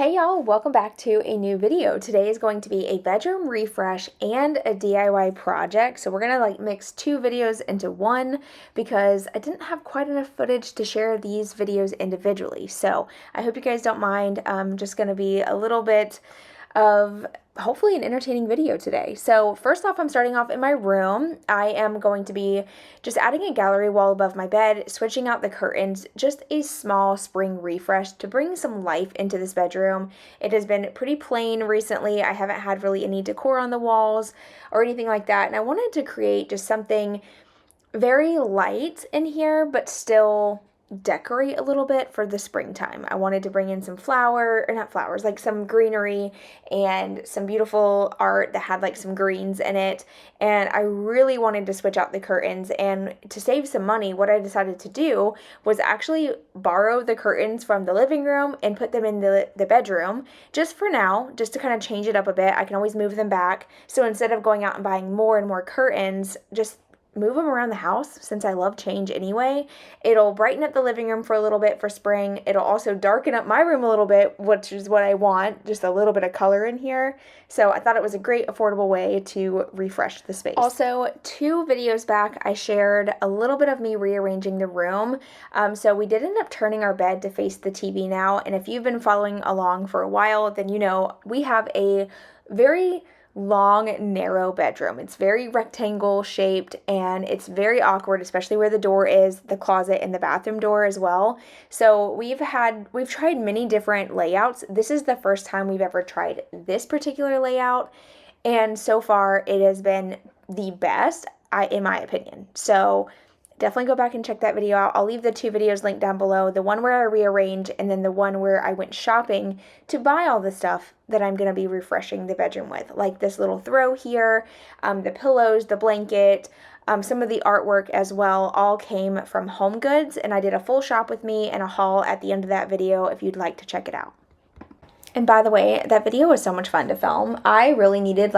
Hey y'all, welcome back to a new video. Today is going to be a bedroom refresh and a DIY project. So we're gonna mix two videos into one because I didn't have quite enough footage to share these videos individually. So I hope you guys don't mind. Just gonna be a little bit of hopefully an entertaining video today. So first off, I'm starting off in my room. I am going to be just adding a gallery wall above my bed, switching out the curtains, just a small spring refresh to bring some life into this bedroom. It has been pretty plain recently. I haven't had really any decor on the walls or anything like that, and I wanted to create just something very light in here, but still decorate a little bit for the springtime. I wanted to bring in some some greenery and some beautiful art that had some greens in it. And I really wanted to switch out the curtains, and to save some money, what I decided to do was actually borrow the curtains from the living room and put them in the bedroom just for now, just to kind of change it up a bit. I can always move them back. So instead of going out and buying more and more curtains, just move them around the house since I love change anyway. It'll brighten up the living room for a little bit for spring. It'll also darken up my room a little bit, which is what I want, just a little bit of color in here. So I thought it was a great affordable way to refresh the space. Also, 2 videos back, I shared a little bit of me rearranging the room. So we did end up turning our bed to face the TV now. And if you've been following along for a while, then you know we have a very long, narrow bedroom. It's very rectangle shaped and it's very awkward, especially where the door is, the closet and the bathroom door as well. So we've tried many different layouts. This is the first time we've ever tried this particular layout, and so far it has been the best, in my opinion. So definitely go back and check that video out. I'll leave the 2 videos linked down below, the one where I rearrange and then the one where I went shopping to buy all the stuff that I'm going to be refreshing the bedroom with, like this little throw here, the pillows, the blanket, some of the artwork as well, all came from Home Goods, and I did a full shop with me and a haul at the end of that video if you'd like to check it out. And by the way, that video was so much fun to film. I really needed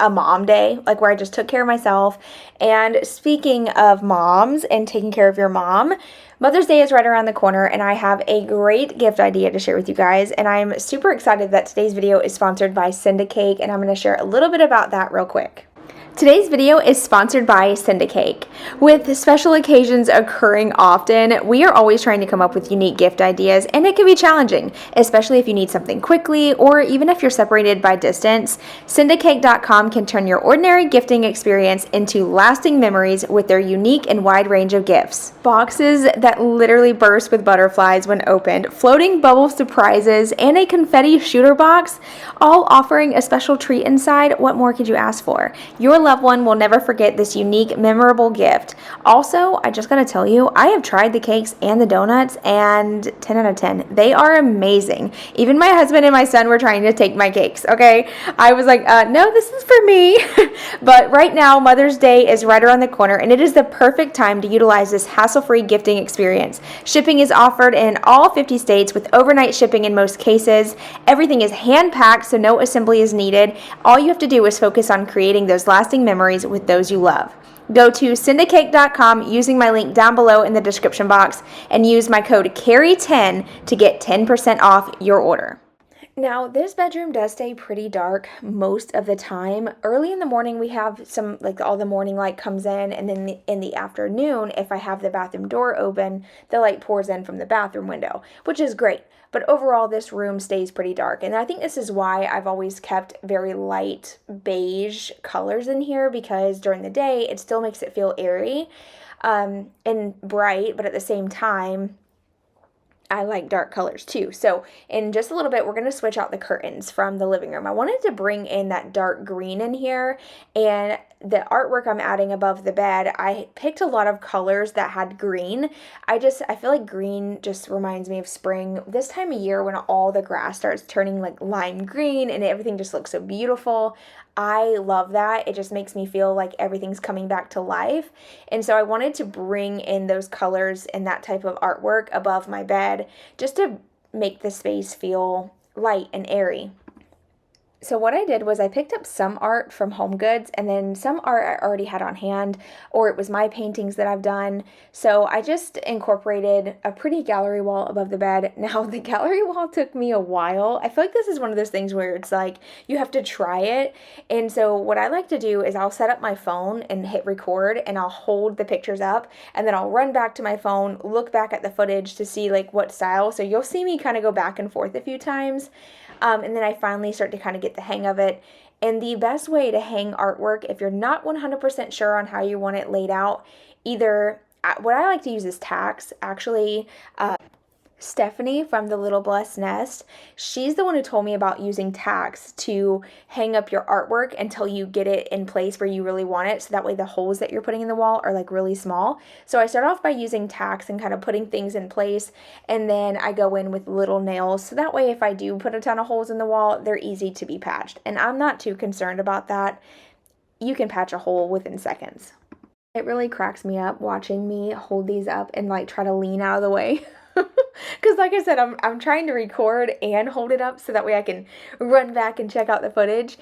a mom day, where I just took care of myself. And speaking of moms and taking care of your mom, Mother's Day is right around the corner, and I have a great gift idea to share with you guys, and I'm super excited that today's video is sponsored by Cake, and I'm going to share a little bit about that real quick. Today's video is sponsored by Cake. With special occasions occurring often, we are always trying to come up with unique gift ideas, and it can be challenging, especially if you need something quickly or even if you're separated by distance. Cake.com can turn your ordinary gifting experience into lasting memories with their unique and wide range of gifts. Boxes that literally burst with butterflies when opened, floating bubble surprises, and a confetti shooter box, all offering a special treat inside. What more could you ask for? Your loved one will never forget this unique, memorable gift. Also, I just gotta tell you, I have tried the cakes and the donuts, and 10 out of 10. They are amazing. Even my husband and my son were trying to take my cakes, okay? I was like, no, this is for me. But right now, Mother's Day is right around the corner, and it is the perfect time to utilize this hassle-free gifting experience. Shipping is offered in all 50 states with overnight shipping in most cases. Everything is hand-packed, so no assembly is needed. All you have to do is focus on creating those lasting memories with those you love. Go to Cake.com using my link down below in the description box and use my code CARRY10 to get 10% off your order. Now, this bedroom does stay pretty dark most of the time. Early in the morning, we have some, all the morning light comes in, and then in the afternoon, if I have the bathroom door open, the light pours in from the bathroom window, which is great. But overall, this room stays pretty dark, and I think this is why I've always kept very light beige colors in here, because during the day, it still makes it feel airy and bright, but at the same time, I like dark colors too. So in just a little bit, we're going to switch out the curtains from the living room. I wanted to bring in that dark green in here, and the artwork I'm adding above the bed, I picked a lot of colors that had green. I feel like green just reminds me of spring. This time of year when all the grass starts turning lime green and everything just looks so beautiful. I love that. It just makes me feel like everything's coming back to life. And so I wanted to bring in those colors and that type of artwork above my bed just to make the space feel light and airy. So what I did was I picked up some art from Home Goods and then some art I already had on hand, or it was my paintings that I've done. So I just incorporated a pretty gallery wall above the bed. Now the gallery wall took me a while. I feel like this is one of those things where it's like you have to try it. And so what I like to do is I'll set up my phone and hit record, and I'll hold the pictures up, and then I'll run back to my phone, look back at the footage to see like what style. So you'll see me kind of go back and forth a few times. And then I finally start to kind of get the hang of it. And the best way to hang artwork, if you're not 100% sure on how you want it laid out, either what I like to use is tacks. Actually, Stephanie from the Little Blessed Nest, she's the one who told me about using tacks to hang up your artwork until you get it in place where you really want it. So that way the holes that you're putting in the wall are like really small. So I start off by using tacks and kind of putting things in place. And then I go in with little nails. So that way if I do put a ton of holes in the wall, they're easy to be patched. And I'm not too concerned about that. You can patch a hole within seconds. It really cracks me up watching me hold these up and like try to lean out of the way. Because like I said, I'm trying to record and hold it up so that way I can run back and check out the footage.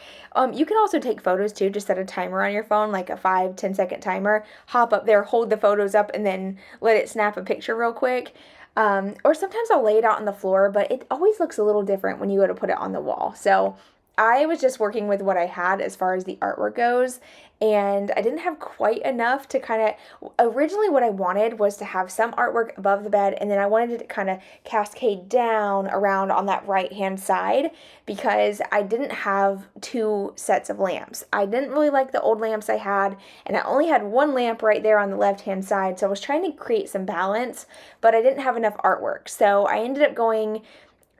You can also take photos too. Just set a timer on your phone, like a 5-10 second timer. Hop up there, hold the photos up, and then let it snap a picture real quick. Or sometimes I'll lay it out on the floor, but it always looks a little different when you go to put it on the wall. So I was just working with what I had as far as the artwork goes, and I didn't have quite enough to kind of, originally what I wanted was to have some artwork above the bed, and then I wanted it to kind of cascade down around on that right hand side because I didn't have 2 sets of lamps. I didn't really like the old lamps I had, and I only had 1 lamp right there on the left hand side, so I was trying to create some balance, but I didn't have enough artwork. So I ended up going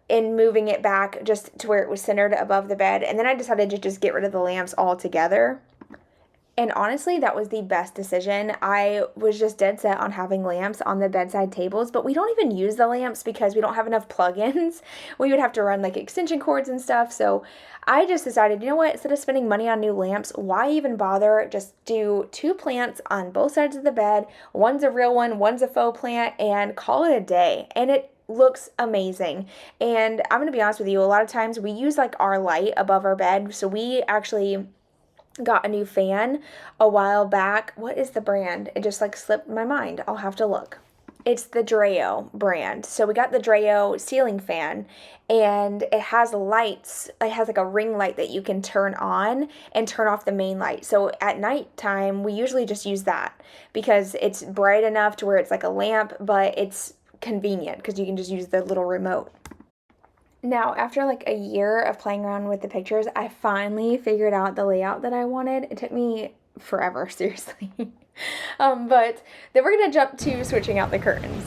and moving it back just to where it was centered above the bed. And then I decided to just get rid of the lamps altogether. And honestly, that was the best decision. I was just dead set on having lamps on the bedside tables, but we don't even use the lamps because we don't have enough plug-ins. We would have to run like extension cords and stuff. So I just decided, you know what, instead of spending money on new lamps, why even bother? Just do 2 plants on both sides of the bed. One's a real one, one's a faux plant, and call it a day. And it looks amazing. And I'm going to be honest with you, a lot of times we use like our light above our bed. So we actually got a new fan a while back. What is the brand? It just like slipped my mind. I'll have to look. It's the Dreo brand. So we got the Dreo ceiling fan, and it has lights. It has like a ring light that you can turn on and turn off the main light. So at nighttime, we usually just use that because it's bright enough to where it's like a lamp, but it's convenient because you can just use the little remote. Now, after like a year of playing around with the pictures, I finally figured out the layout that I wanted. It took me forever, seriously. But then we're going to jump to switching out the curtains.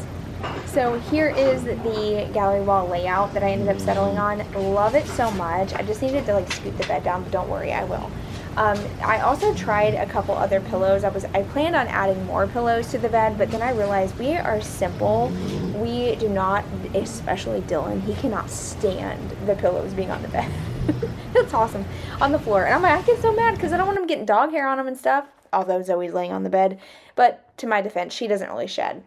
So here is the gallery wall layout that I ended up settling on. Love it so much. I just needed to like scoot the bed down, but don't worry, I will. I also tried a couple other pillows. I planned on adding more pillows to the bed, but then I realized we are simple. We do not, especially Dylan, he cannot stand the pillows being on the bed. That's awesome. On the floor. And I'm like, I get so mad because I don't want him getting dog hair on him and stuff, although Zoe's laying on the bed. But to my defense, she doesn't really shed.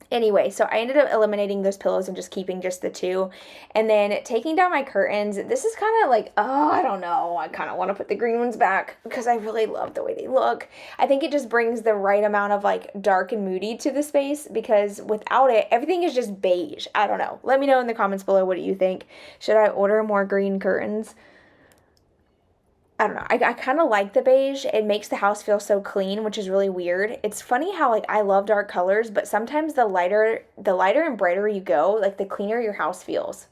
Anyway, so I ended up eliminating those pillows and just keeping just the 2. And then taking down my curtains. This is kind of like, I don't know. I kind of want to put the green ones back because I really love the way they look. I think it just brings the right amount of like dark and moody to the space because without it, everything is just beige. I don't know. Let me know in the comments below what you think. Should I order more green curtains? I don't know. I kind of like the beige. It makes the house feel so clean, which is really weird. It's funny how like I love dark colors, but sometimes the lighter and brighter you go, like the cleaner your house feels.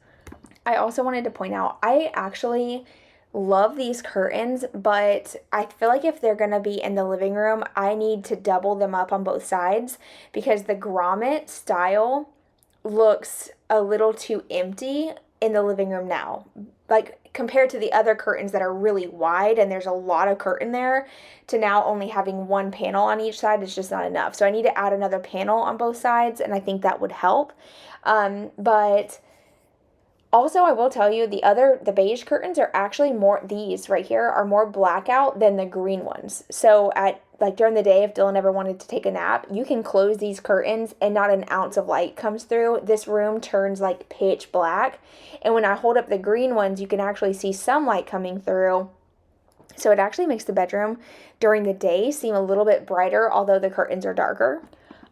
I also wanted to point out, I actually love these curtains, but I feel like if they're going to be in the living room, I need to double them up on both sides because the grommet style looks a little too empty in the living room now. Like compared to the other curtains that are really wide and there's a lot of curtain there, to now only having 1 panel on each side is just not enough. So I need to add another panel on both sides, and I think that would help. But also, I will tell you, the beige curtains are actually more, these right here are more blackout than the green ones. So at like during the day, if Dylan ever wanted to take a nap, you can close these curtains and not an ounce of light comes through. This room turns like pitch black. And when I hold up the green ones, you can actually see some light coming through. So it actually makes the bedroom during the day seem a little bit brighter, although the curtains are darker.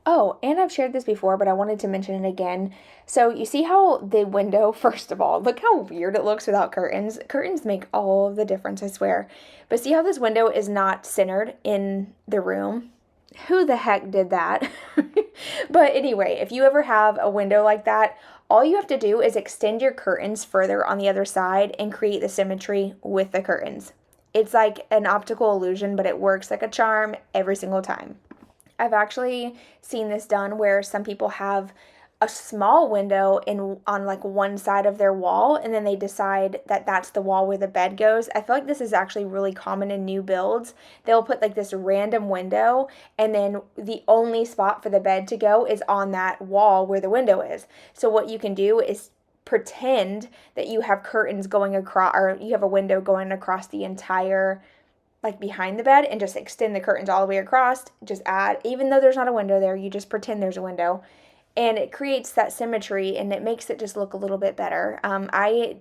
Oh, and I've shared this before, but I wanted to mention it again. So you see how the window, first of all, look how weird it looks without curtains. Curtains make all of the difference, I swear. But see how this window is not centered in the room? Who the heck did that? But anyway, if you ever have a window like that, all you have to do is extend your curtains further on the other side and create the symmetry with the curtains. It's like an optical illusion, but it works like a charm every single time. I've actually seen this done where some people have a small window on like one side of their wall, and then they decide that that's the wall where the bed goes. I feel like this is actually really common in new builds. They'll put like this random window, and then the only spot for the bed to go is on that wall where the window is. So what you can do is pretend that you have curtains going across, or you have a window going across the entire, like behind the bed, and just extend the curtains all the way across. Just add, even though there's not a window there, you just pretend there's a window, and it creates that symmetry, and it makes it just look a little bit better. I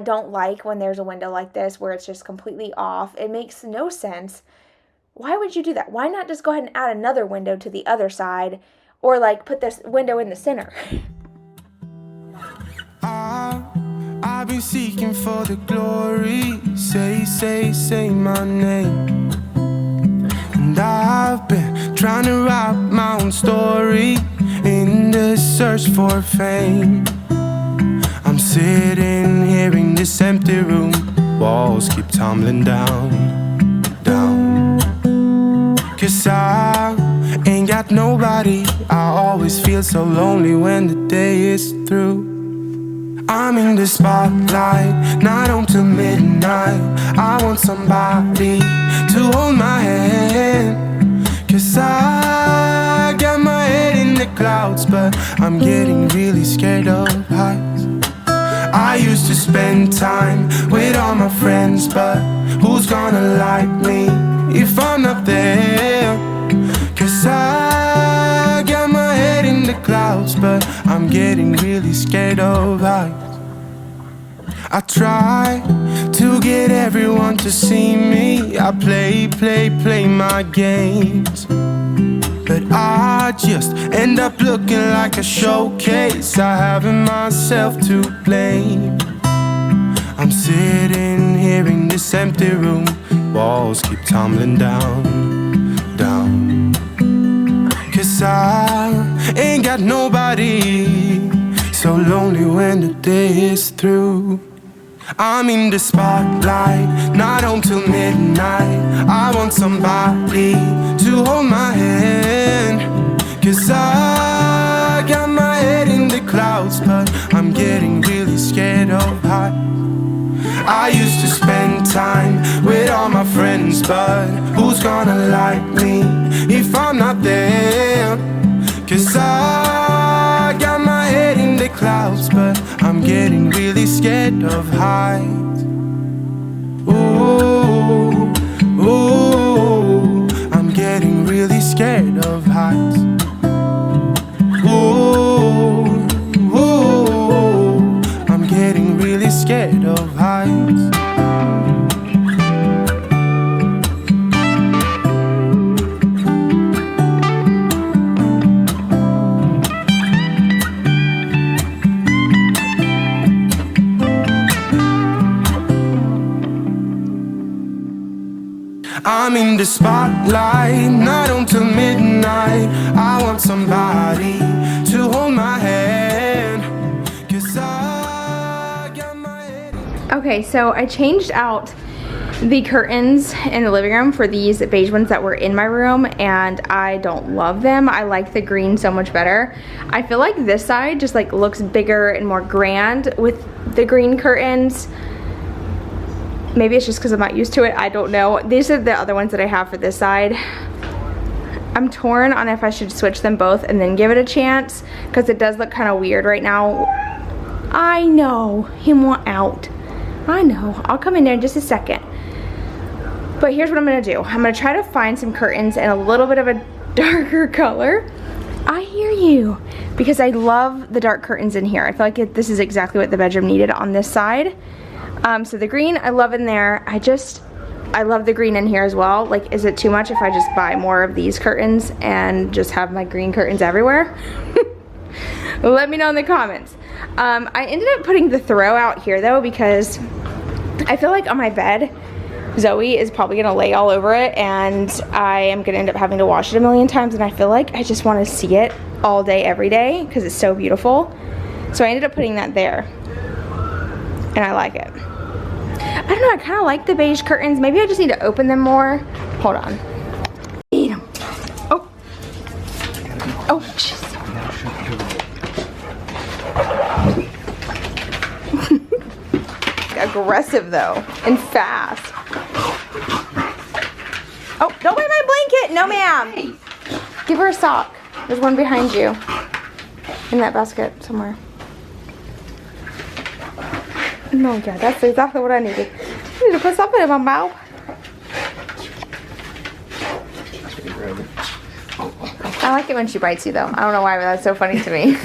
don't like when there's a window like this where it's just completely off. It makes no sense. Why would you do that? Why not just go ahead and add another window to the other side, or like put this window in the center? I've been seeking for the glory. Say my name. And I've been trying to write my own story in the search for fame. I'm sitting here in this empty room. Walls keep tumbling down. 'Cause I ain't got nobody. I always feel so lonely when the day is through. I'm in the spotlight, not home till midnight. I want somebody to hold my hand. 'Cause I got my head in the clouds, but I'm getting really scared of heights. I used to spend time with all my friends, but who's gonna like me if I'm not there? 'Cause I got my head in the clouds, but I'm getting really scared of heights. I try to get everyone to see me. I play my games, but I just end up looking like a showcase. I haven't myself to blame. I'm sitting here in this empty room. Walls keep tumbling down. 'Cause I ain't got nobody. So lonely when the day is through. I'm in the spotlight, not home till midnight. I want somebody to hold my hand. 'Cause I got my head in the clouds, but I'm getting really scared of heights. I used to spend time with all my friends, but who's gonna like me if I'm not there? 'Cause I got my head in the clouds, but I'm getting really scared of heights. Ooh, ooh, I'm getting really scared of heights. Ooh, ooh, I'm getting really scared of heights. I'm in the spotlight, not until midnight. I want somebody to hold my hand. 'Cause I got my head. Okay, so I changed out the curtains in the living room for these beige ones that were in my room, and I don't love them. I like the green so much better. I feel like this side just like looks bigger and more grand with the green curtains. Maybe it's just because I'm not used to it, I don't know. These are the other ones that I have for this side. I'm torn on if I should switch them both and then give it a chance, because it does look kind of weird right now. I know, him want out. I know, I'll come in there in just a second. But here's what I'm gonna do. I'm gonna try to find some curtains in a little bit of a darker color. I hear you. Because I love the dark curtains in here. I feel like this is exactly what the bedroom needed on this side. So the green, I love in there. I love the green in here as well. Like, is it too much if I just buy more of these curtains and just have my green curtains everywhere? Let me know in the comments. I ended up putting the throw out here though because I feel like on my bed, Zoe is probably gonna lay all over it and I am gonna end up having to wash it a million times, and I feel like I just wanna see it all day, every day, because it's so beautiful. So I ended up putting that there, and I like it. I don't know, I kinda like the beige curtains. Maybe I just need to open them more. Hold on. Eat them. Oh. Oh, jeez. Aggressive though, and fast. Oh, don't bite my blanket. No, ma'am. Give her a sock. There's one behind you in that basket somewhere. No, yeah, that's exactly what I needed. I need to put something in my mouth. I like it when she bites you though. I don't know why, but that's so funny to me.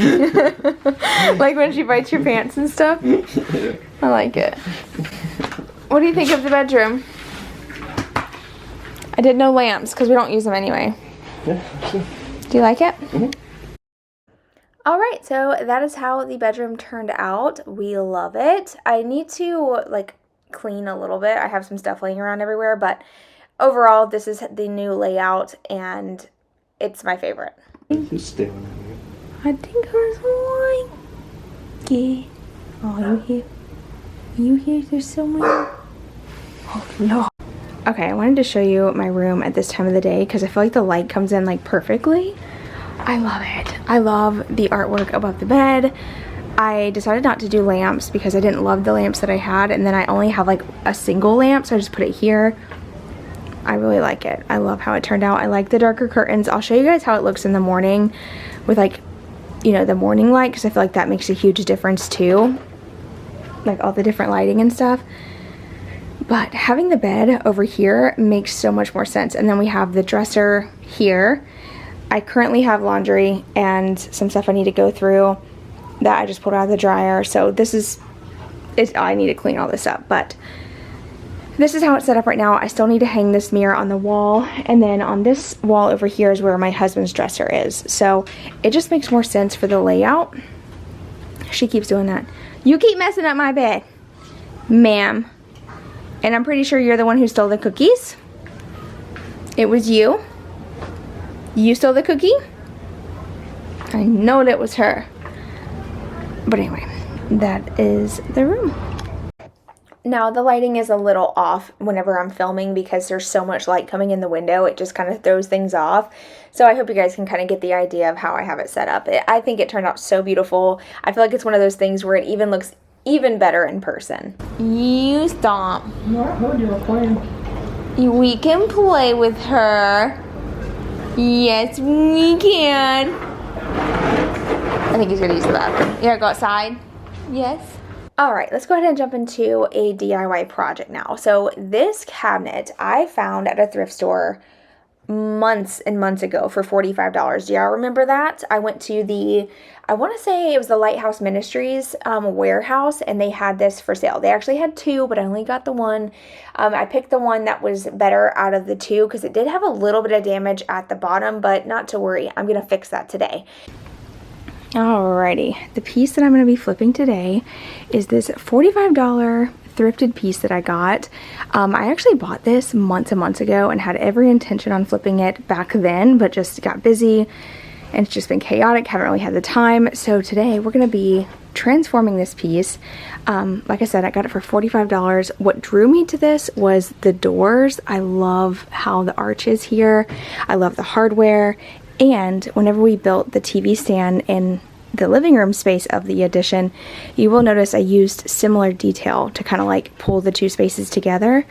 Like when she bites your pants and stuff. I like it. What do you think of the bedroom? I did no lamps because we don't use them anyway. Yeah, sure. Do you like it? Mm-hmm. All right, so that is how the bedroom turned out. We love it. I need to like clean a little bit. I have some stuff laying around everywhere, but overall, this is the new layout and it's my favorite. Just staring at I think I was like, oh, you here? You here? There's someone. Oh no. Okay, I wanted to show you my room at this time of the day because I feel like the light comes in like perfectly. I love it. I love the artwork above the bed. I decided not to do lamps because I didn't love the lamps that I had, and then I only have like a single lamp, so I just put it here. I really like it. I love how it turned out. I like the darker curtains. I'll show you guys how it looks in the morning with like, you know, the morning light, because I feel like that makes a huge difference too. Like all the different lighting and stuff. But having the bed over here makes so much more sense. And then we have the dresser here. I currently have laundry and some stuff I need to go through that I just pulled out of the dryer. So this is, I need to clean all this up, but this is how it's set up right now. I still need to hang this mirror on the wall, and then on this wall over here is where my husband's dresser is. So it just makes more sense for the layout. She keeps doing that. You keep messing up my bed, ma'am. And I'm pretty sure you're the one who stole the cookies. It was you. You stole the cookie? I know that was her. But anyway, that is the room. Now the lighting is a little off whenever I'm filming because there's so much light coming in the window. It just kind of throws things off. So I hope you guys can kind of get the idea of how I have it set up. I think it turned out so beautiful. I feel like it's one of those things where it even looks even better in person. You stop. We can play with her. Yes, we can. I think he's gonna use the bathroom. You gotta go outside? Yes. Alright, let's go ahead and jump into a DIY project now. So this cabinet I found at a thrift store months and months ago for $45. Do y'all remember that? I went to the, I want to say it was the Lighthouse Ministries warehouse, and they had this for sale. They actually had two, but I only got the one. I picked the one that was better out of the two because it did have a little bit of damage at the bottom, but not to worry. I'm going to fix that today. Alrighty, the piece that I'm going to be flipping today is this $45 thrifted piece that I got. I actually bought this months and months ago and had every intention on flipping it back then, but just got busy and it's just been chaotic, haven't really had the time. So today we're going to be transforming this piece. Like I said, I got it for $45. What drew me to this was the doors. I love how the arch is here. I love the hardware. And whenever we built the TV stand in the living room space of the addition, you will notice I used similar detail to kind of like pull the two spaces together.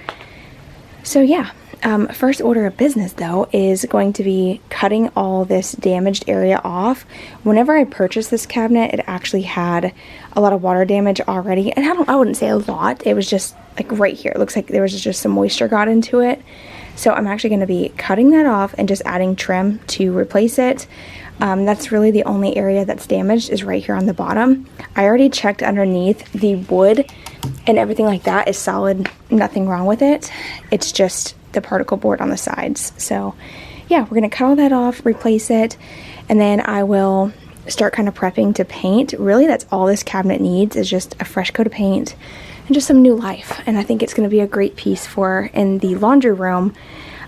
So yeah, first order of business though is going to be cutting all this damaged area off. Whenever I purchased this cabinet, it actually had a lot of water damage already, and I wouldn't say a lot, it was just like right here. It looks like there was just some moisture got into it. So I'm actually going to be cutting that off and just adding trim to replace it. That's really the only area that's damaged, is right here on the bottom. I already checked underneath. The wood and everything like that is solid, nothing wrong with it. It's just the particle board on the sides. So yeah, we're going to cut all that off, replace it, and then I will start kind of prepping to paint. Really, that's all this cabinet needs, is just a fresh coat of paint and just some new life. And I think it's going to be a great piece for in the laundry room.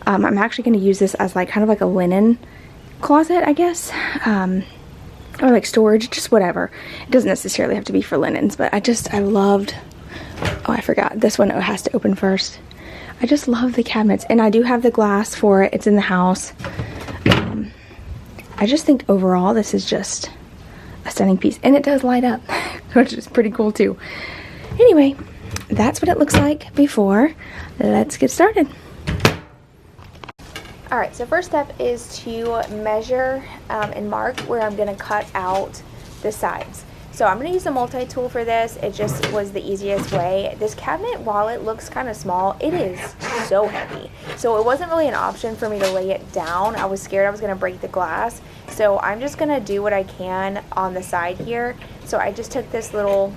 I'm actually going to use this as like kind of like a linen closet, I guess, or like storage, just whatever. It doesn't necessarily have to be for linens, but I loved, oh, I forgot, this one has to open first. I just love the cabinets, and I do have the glass for it. It's in the house. I just think overall this is just a stunning piece, and it does light up, which is pretty cool too. Anyway, that's what it looks like before. Let's get started. Alright, so first step is to measure and mark where I'm going to cut out the sides. So I'm going to use a multi-tool for this. It just was the easiest way. This cabinet, while it looks kind of small, it is so heavy. So it wasn't really an option for me to lay it down. I was scared I was going to break the glass. So I'm just going to do what I can on the side here. So I just took this little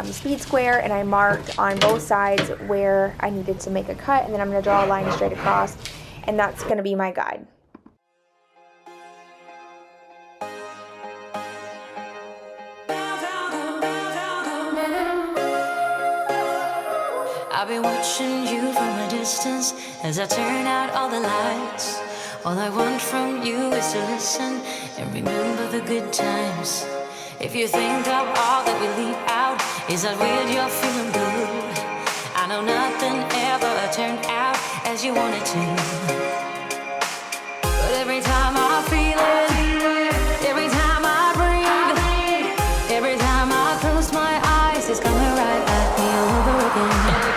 speed square and I marked on both sides where I needed to make a cut, and then I'm going to draw a line straight across, and that's going to be my guide. I've been watching you from a distance as I turn out all the lights. All I want from you is to listen and remember the good times. If you think of all that we leave out, is that weird you're feeling good? I know nothing ever turned out as you wanted to, but every time I feel it, every time I breathe, every time I close my eyes, it's coming right at me over again.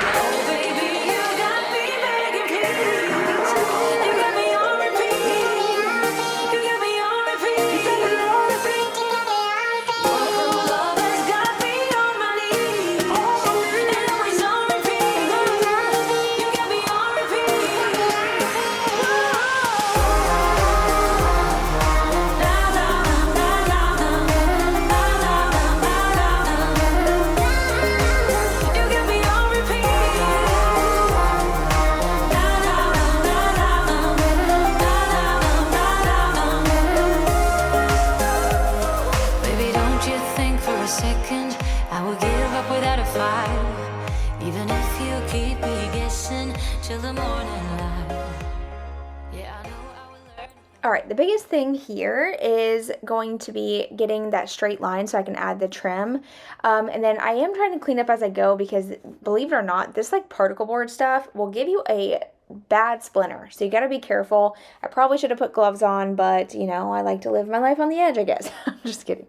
Alright, the biggest thing here is going to be getting that straight line so I can add the trim. And then I am trying to clean up as I go, because believe it or not, this like particle board stuff will give you a bad splinter. So you got to be careful. I probably should have put gloves on, but you know, I like to live my life on the edge, I guess. I'm just kidding.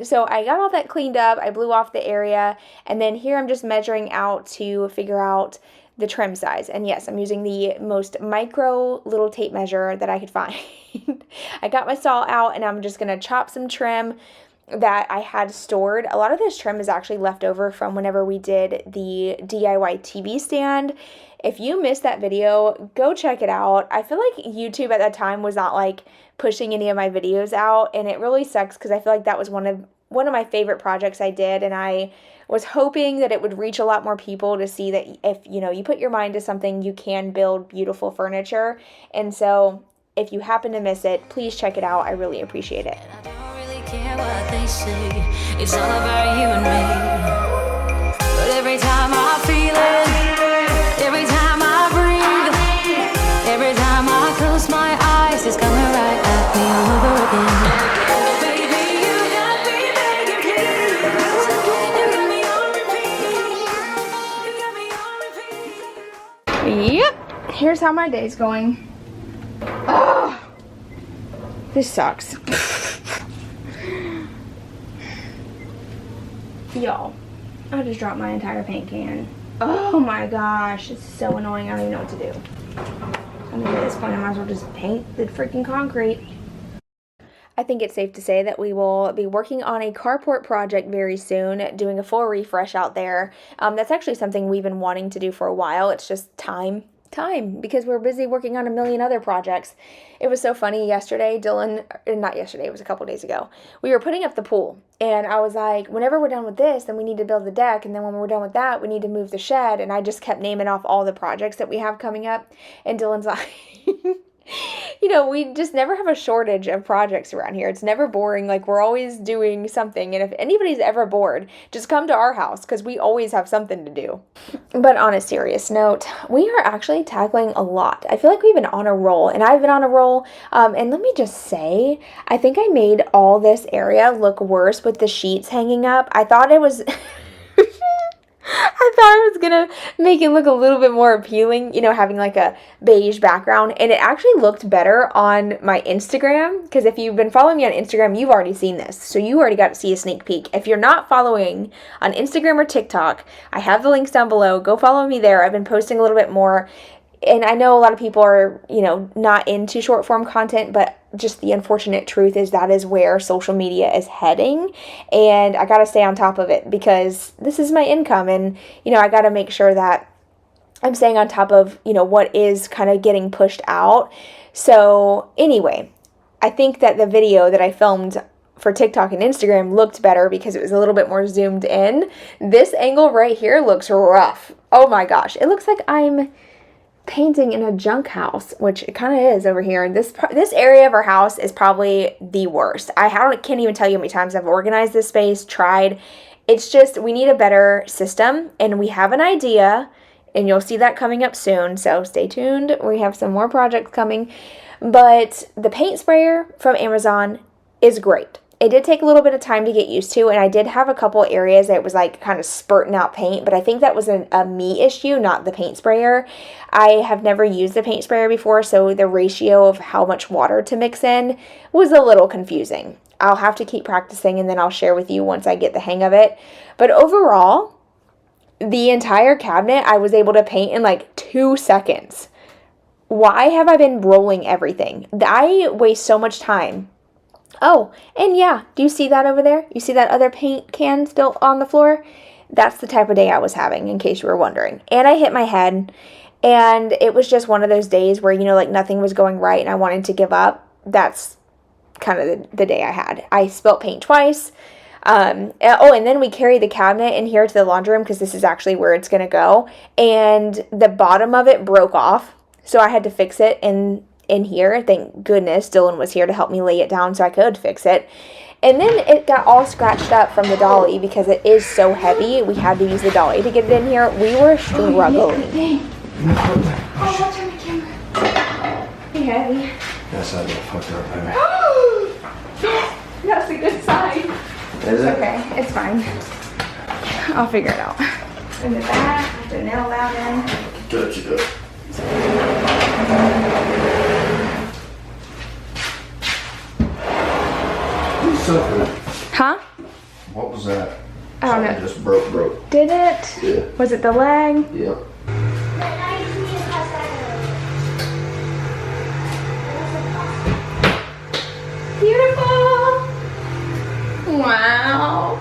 So I got all that cleaned up. I blew off the area, and then here I'm just measuring out to figure out the trim size. And yes, I'm using the most micro little tape measure that I could find. I got my saw out, and I'm just going to chop some trim that I had stored. A lot of this trim is actually left over from whenever we did the DIY TV stand. If you missed that video, go check it out. I feel like YouTube at that time was not like pushing any of my videos out, and it really sucks because I feel like that was one of my favorite projects I did, and I was hoping that it would reach a lot more people to see that if, you know, you put your mind to something, you can build beautiful furniture. And so if you happen to miss it, please check it out. I really appreciate it. I don't really care what they say. It's all about you and me. But every time I feel it, every time I breathe, every time I close my eyes, it's coming right at me all over again. Yep, here's how my day's going. Oh, this sucks. Y'all, I just dropped my entire paint can. Oh my gosh, it's so annoying. I don't even know what to do. I mean, at this point, I might as well just paint the freaking concrete. I I think it's safe to say that we will be working on a carport project very soon, doing a full refresh out there. That's actually something we've been wanting to do for a while. It's just time, because we're busy working on a million other projects. It was so funny yesterday, Dylan, not yesterday, it was a couple days ago. We were putting up the pool, and I was like, whenever we're done with this, then we need to build the deck, and then when we're done with that, we need to move the shed, and I just kept naming off all the projects that we have coming up, and Dylan's like, we just never have a shortage of projects around here. It's never boring. Like, we're always doing something. And if anybody's ever bored, just come to our house because we always have something to do. But on a serious note, we are actually tackling a lot. I feel like we've been on a roll, and I've been on a roll. And let me just say, I think I made all this area look worse with the sheets hanging up. I thought it was... I thought I was gonna make it look a little bit more appealing, having like a beige background, and it actually looked better on my Instagram, because if you've been following me on Instagram, you've already seen this, so you already got to see a sneak peek. If you're not following on Instagram or TikTok, I have the links down below. Go follow me there. I've been posting a little bit more. And I know a lot of people are, not into short form content, but just the unfortunate truth is that is where social media is heading. And I got to stay on top of it because this is my income. And, I got to make sure that I'm staying on top of, what is kind of getting pushed out. So anyway, I think that the video that I filmed for TikTok and Instagram looked better because it was a little bit more zoomed in. This angle right here looks rough. Oh my gosh. It looks like I'm painting in a junk house, which it kind of is over here. And this area of our house is probably the worst. Can't even tell you how many times I've organized this space, tried. It's just, we need a better system, and we have an idea, and you'll see that coming up soon. So stay tuned. We have some more projects coming. But the paint sprayer from Amazon is great. It did take a little bit of time to get used to, and I did have a couple areas that it was like kind of spurting out paint, but I think that was a me issue, not the paint sprayer. I have never used the paint sprayer before, so the ratio of how much water to mix in was a little confusing. I'll have to keep practicing, and then I'll share with you once I get the hang of it. But overall, the entire cabinet I was able to paint in like 2 seconds. Why have I been rolling everything? I waste so much time. Oh, and yeah, do you see that over there? You see that other paint can still on the floor? That's the type of day I was having, in case you were wondering. And I hit my head, and it was just one of those days where, like nothing was going right and I wanted to give up. That's kind of the day I had. I spilt paint twice. And then we carried the cabinet in here to the laundry room because this is actually where it's going to go. And the bottom of it broke off, so I had to fix it in here. Thank goodness Dylan was here to help me lay it down so I could fix it. And then it got all scratched up from the dolly because it is so heavy. We had to use the dolly to get it in here. We were struggling. Oh, watch on my camera. Hey, heavy. Yes, I got fucked up, baby. That's a good sign. Is it? Okay, it's fine. I'll figure it out. In the back, I have to nail that in. Good, you good. Huh? What was that? I don't know. Something just broke. Did it? Yeah. Was it the leg? Yep. Beautiful! Wow.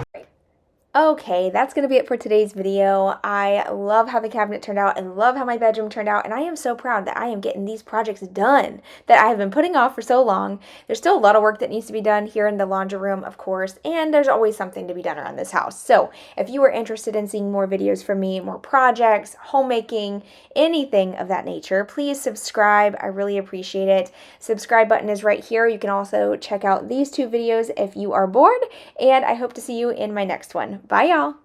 Okay, that's going to be it for today's video. I love how the cabinet turned out and love how my bedroom turned out, and I am so proud that I am getting these projects done that I have been putting off for so long. There's still a lot of work that needs to be done here in the laundry room, of course, and there's always something to be done around this house. So if you are interested in seeing more videos from me, more projects, homemaking, anything of that nature, please subscribe. I really appreciate it. Subscribe button is right here. You can also check out these 2 videos if you are bored, and I hope to see you in my next one. Bye, y'all.